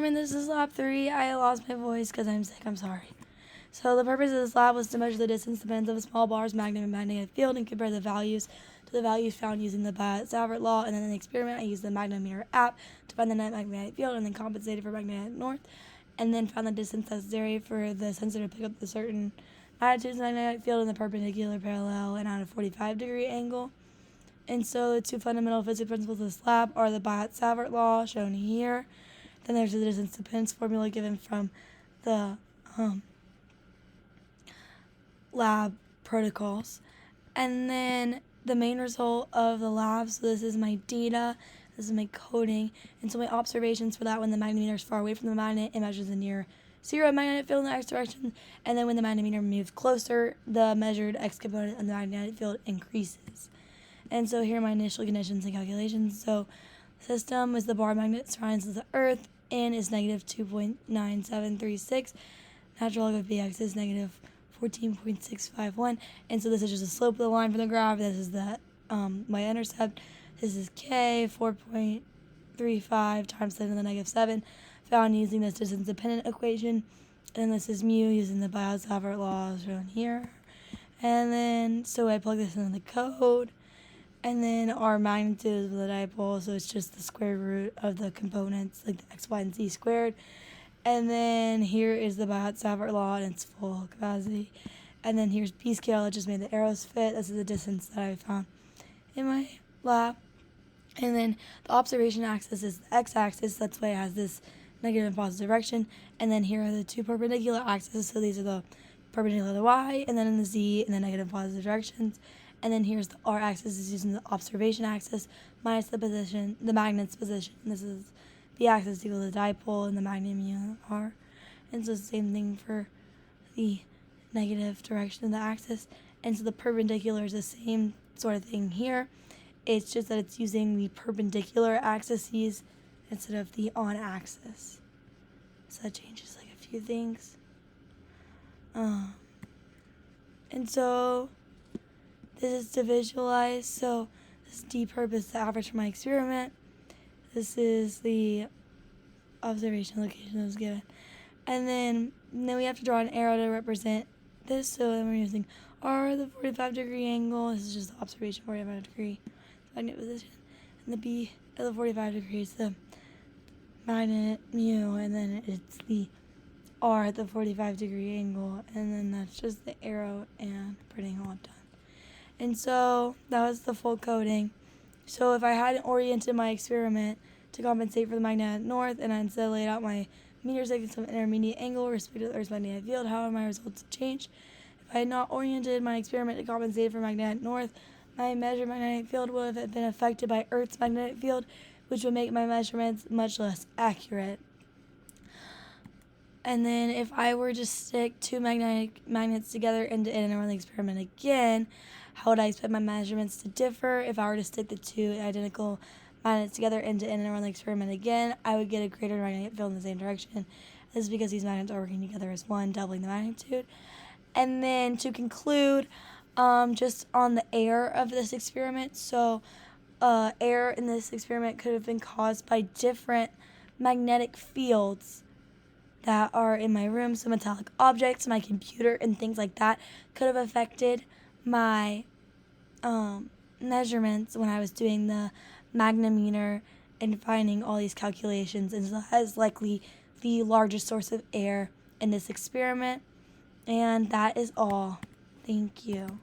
This is lab 3. I lost my voice because I'm sick. I'm sorry. So the purpose of this lab was to measure the distance dependence of a small bar's magnetic and magnetic field and compare the values to the values found using the Biot-Savart law. And then in the experiment, I used the magnetometer app to find the net magnetic field and then compensated for magnetic north, and then found the distance necessary for the sensor to pick up the certain magnitudes of the magnetic field in the perpendicular, parallel, and at a 45-degree angle. And so the two fundamental physics principles of this lab are the Biot-Savart law, shown here. Then there's the distance dependence formula given from the lab protocols. And then the main result of the lab, so this is my data, this is my coding, and so my observations for that: when the magnetometer is far away from the magnet, it measures the near zero magnetic field in the x direction, and then when the magnetometer moves closer, the measured x component of the magnetic field increases. And so here are my initial conditions and calculations. So system is the bar magnet surrounds the Earth, N is negative 2.9736, natural log of Bx is negative 14.651, and so this is just the slope of the line from the graph. This is the y-intercept. This is k, 4.35 times 10 to the negative 7, found using this distance-dependent equation. And this is mu using the Biot-Savart law shown here. And then, so I plug this into the code. And then our magnitude of the dipole, so it's just the square root of the components, like the x, y, and z squared. And then here is the Biot-Savart law and its full capacity. And then here's p-scale. I just made the arrows fit. This is the distance that I found in my lab. And then the observation axis is the x-axis. That's why it has this negative and positive direction. And then here are the two perpendicular axes. So these are the perpendicular to the y, and then in the z, in the negative and positive directions. And then here's the r-axis, is using the observation axis minus the position, the magnet's position. This is the axis equal to the dipole and the magnet mu r. And so it's the same thing for the negative direction of the axis. And so the perpendicular is the same sort of thing here. It's just that it's using the perpendicular axes instead of the on-axis. So that changes like a few things. And so this is to visualize. So this dperp is the average for my experiment. This is the observation location that was given. And then we have to draw an arrow to represent this. So then we're using r, the 45-degree angle. This is just the observation 45-degree magnet position. And the b at the 45 degrees, the magnet mu, and then it's the r at the 45-degree angle. And then that's just the arrow and printing all done. And so that was the full coding. So if I hadn't oriented my experiment to compensate for the magnetic north, and I instead laid out my meter seconds of intermediate angle with respect to the Earth's magnetic field, how would my results change? If I had not oriented my experiment to compensate for magnetic north, my measured magnetic field would have been affected by Earth's magnetic field, which would make my measurements much less accurate. And then if I were to stick two magnets together and run the experiment again, how would I expect my measurements to differ? If I were to stick the two identical magnets together and run the experiment again, I would get a greater magnetic field in the same direction. This is because these magnets are working together as one, doubling the magnitude. And then to conclude, just on the error of this experiment, so error in this experiment could have been caused by different magnetic fields that are in my room. So metallic objects, my computer, and things like that could have affected my measurements when I was doing the magnetometer and finding all these calculations. And so that is likely the largest source of error in this experiment. And that is all. Thank you.